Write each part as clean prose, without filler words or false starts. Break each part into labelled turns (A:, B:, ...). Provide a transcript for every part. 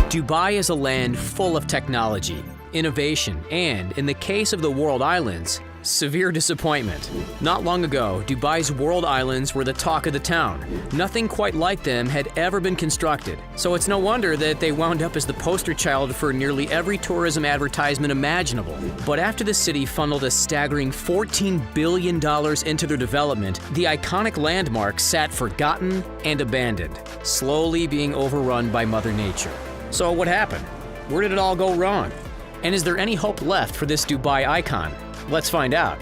A: Dubai is a land full of technology, innovation, and, in the case of the World Islands, severe disappointment. Not long ago, Dubai's World Islands were the talk of the town. Nothing quite like them had ever been constructed, so it's no wonder that they wound up as the poster child for nearly every tourism advertisement imaginable. But after the city funneled a staggering $14 billion into their development, the iconic landmark sat forgotten and abandoned, slowly being overrun by Mother Nature. So what happened? Where did it all go wrong? And is there any hope left for this Dubai icon? Let's find out.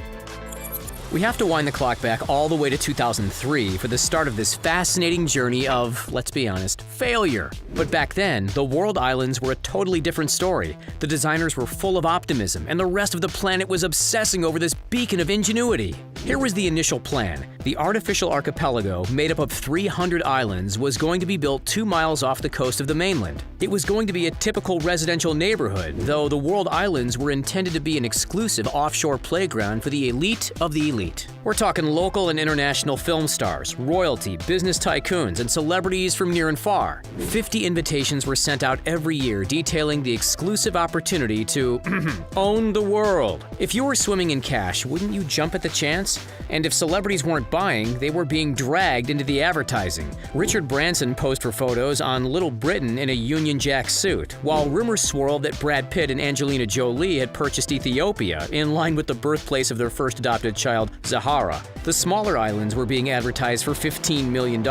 A: We have to wind the clock back all the way to 2003 for the start of this fascinating journey of, let's be honest, failure. But back then, the World Islands were a totally different story. The designers were full of optimism, and the rest of the planet was obsessing over this beacon of ingenuity. Here was the initial plan. The artificial archipelago, made up of 300 islands, was going to be built 2 miles off the coast of the mainland. It was going to be a typical residential neighborhood, though the World Islands were intended to be an exclusive offshore playground for the elite of the elite. We're talking local and international film stars, royalty, business tycoons, and celebrities from near and far. 50 invitations were sent out every year detailing the exclusive opportunity to own the world. If you were swimming in cash, wouldn't you jump at the chance? And if celebrities weren't buying, they were being dragged into the advertising. Richard Branson posed for photos on Little Britain in a Union Jack suit, while rumors swirled that Brad Pitt and Angelina Jolie had purchased Ethiopia, in line with the birthplace of their first adopted child, Zahara. The smaller islands were being advertised for $15 million,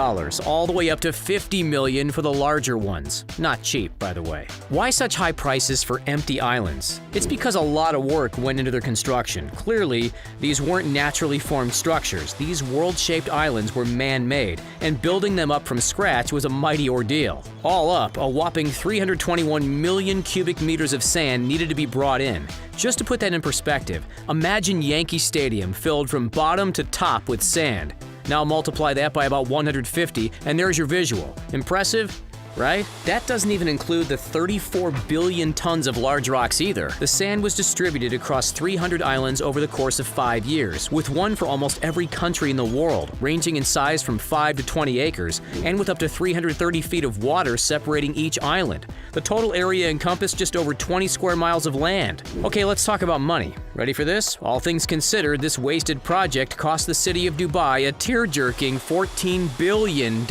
A: all the way up to $50 million for the larger ones. Not cheap, by the way. Why such high prices for empty islands? It's because a lot of work went into their construction. Clearly, these weren't naturally formed structures. These world-shaped islands were man-made, and building them up from scratch was a mighty ordeal. All up, a whopping 321 million cubic meters of sand needed to be brought in. Just to put that in perspective, imagine Yankee Stadium filled from bottom to top with sand. Now multiply that by about 150, and there's your visual. Impressive? Right? That doesn't even include the 34 billion tons of large rocks either. The sand was distributed across 300 islands over the course of 5 years, with one for almost every country in the world, ranging in size from 5 to 20 acres, and with up to 330 feet of water separating each island. The total area encompassed just over 20 square miles of land. Okay, let's talk about money. Ready for this? All things considered, this wasted project cost the city of Dubai a tear-jerking $14 billion.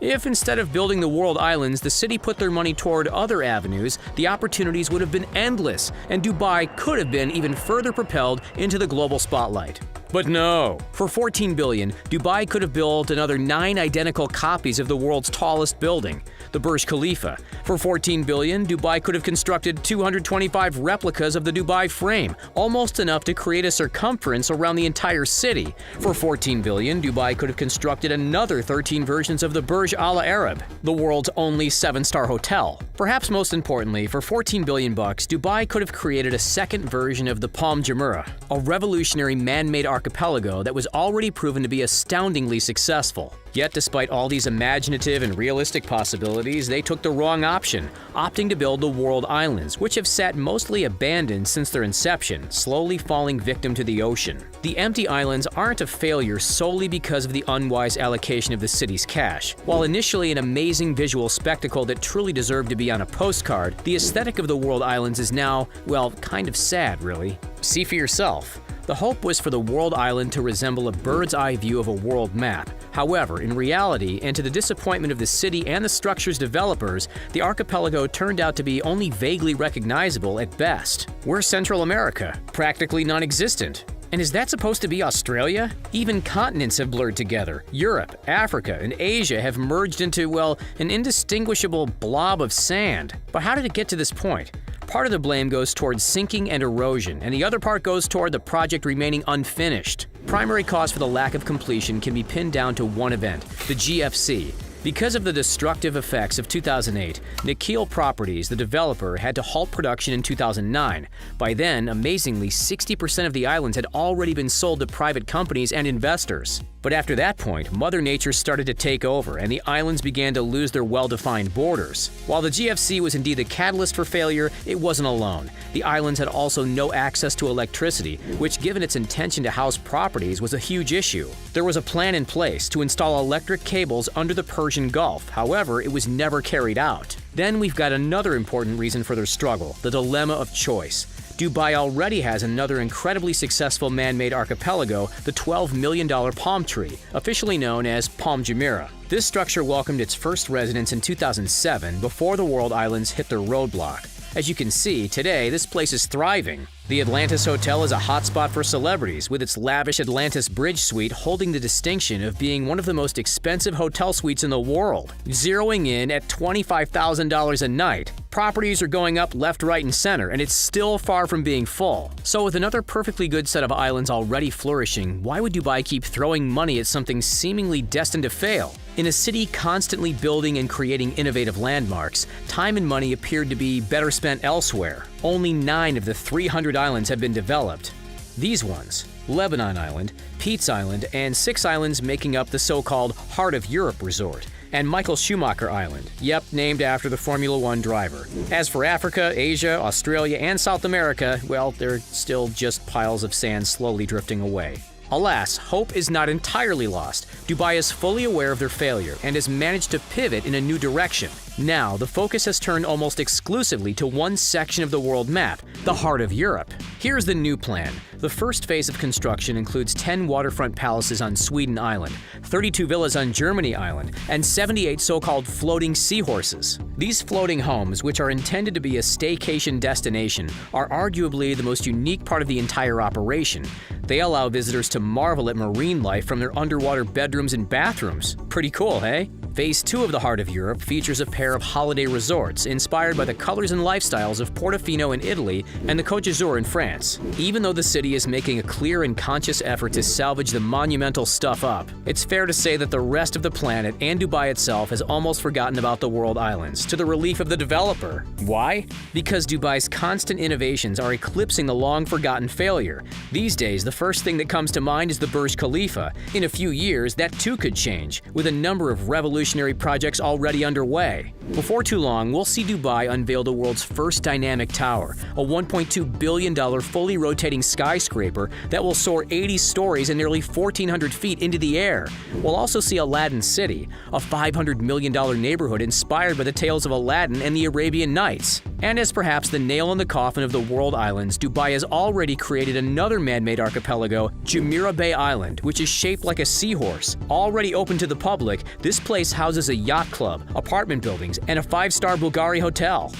A: If instead of building the World Islands, the city put their money toward other avenues, the opportunities would have been endless, and Dubai could have been even further propelled into the global spotlight. But no. For $14 billion, Dubai could have built another 9 identical copies of the world's tallest building, the Burj Khalifa. For $14 billion, Dubai could have constructed 225 replicas of the Dubai frame, almost enough to create a circumference around the entire city. For $14 billion, Dubai could have constructed another 13 versions of the Burj Al Arab, the world's only 7-star hotel. Perhaps most importantly, for $14 billion, Dubai could have created a second version of the Palm Jumeirah, a revolutionary man-made archipelago that was already proven to be astoundingly successful. Yet, despite all these imaginative and realistic possibilities, they took the wrong option, opting to build the World Islands, which have sat mostly abandoned since their inception, slowly falling victim to the ocean. The empty islands aren't a failure solely because of the unwise allocation of the city's cash. While initially an amazing visual spectacle that truly deserved to be on a postcard, the aesthetic of the World Islands is now, well, kind of sad, really. See for yourself. The hope was for the World Island to resemble a bird's-eye view of a world map. However, in reality, and to the disappointment of the city and the structure's developers, the archipelago turned out to be only vaguely recognizable at best. We're Central America, practically non-existent. And is that supposed to be Australia? Even continents have blurred together. Europe, Africa, and Asia have merged into, well, an indistinguishable blob of sand. But how did it get to this point? Part of the blame goes towards sinking and erosion, and the other part goes toward the project remaining unfinished. Primary cause for the lack of completion can be pinned down to one event, the GFC. Because of the destructive effects of 2008, Nikhil Properties, the developer, had to halt production in 2009. By then, amazingly, 60% of the islands had already been sold to private companies and investors. But after that point, Mother Nature started to take over, and the islands began to lose their well-defined borders. While the GFC was indeed the catalyst for failure, it wasn't alone. The islands had also no access to electricity, which, given its intention to house properties, was a huge issue. There was a plan in place to install electric cables under the Persian Persian Gulf. However, it was never carried out. Then we've got another important reason for their struggle, the dilemma of choice. Dubai already has another incredibly successful man-made archipelago, the $12 million palm tree, officially known as Palm Jumeirah. This structure welcomed its first residents in 2007 before the world islands hit their roadblock. As you can see, today this place is thriving. The Atlantis Hotel is a hotspot for celebrities, with its lavish Atlantis Bridge suite holding the distinction of being one of the most expensive hotel suites in the world, zeroing in at $25,000 a night. Properties are going up left, right, and center, and it's still far from being full. So with another perfectly good set of islands already flourishing, why would Dubai keep throwing money at something seemingly destined to fail? In a city constantly building and creating innovative landmarks, time and money appeared to be better spent elsewhere. Only 9 of the 300 islands have been developed. These ones, Lebanon Island, Pete's Island, and 6 islands making up the so-called Heart of Europe resort, and Michael Schumacher Island, yep, named after the Formula One driver. As for Africa, Asia, Australia, and South America, well, they're still just piles of sand slowly drifting away. Alas, hope is not entirely lost. Dubai is fully aware of their failure and has managed to pivot in a new direction. Now, the focus has turned almost exclusively to one section of the world map, the Heart of Europe. Here's the new plan. The first phase of construction includes 10 waterfront palaces on Sweden Island, 32 villas on Germany Island, and 78 so-called floating seahorses. These floating homes, which are intended to be a staycation destination, are arguably the most unique part of the entire operation. They allow visitors to marvel at marine life from their underwater bedrooms and bathrooms. Pretty cool, hey? Phase 2 of the Heart of Europe features a pair of holiday resorts inspired by the colors and lifestyles of Portofino in Italy and the Côte d'Azur in France. Even though the city is making a clear and conscious effort to salvage the monumental stuff up, it's fair to say that the rest of the planet and Dubai itself has almost forgotten about the world islands, to the relief of the developer. Why? Because Dubai's constant innovations are eclipsing the long-forgotten failure. These days, the first thing that comes to mind is the Burj Khalifa. In a few years, that too could change, with a number of revolutionary projects already underway. Before too long, we'll see Dubai unveil the world's first dynamic tower, a $1.2 billion fully rotating skyscraper that will soar 80 stories and nearly 1,400 feet into the air. We'll also see Aladdin City, a $500 million neighborhood inspired by the tales of Aladdin and the Arabian Nights. And as perhaps the nail in the coffin of the world islands, Dubai has already created another man-made archipelago, Jumeirah Bay Island, which is shaped like a seahorse. Already open to the public, this place houses a yacht club, apartment buildings, and a 5-star Bulgari hotel.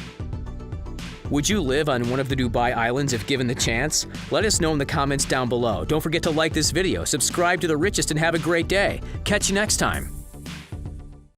A: Would you live on one of the Dubai islands if given the chance? Let us know in the comments down below. Don't forget to like this video, subscribe to The Richest, and have a great day. Catch you next time.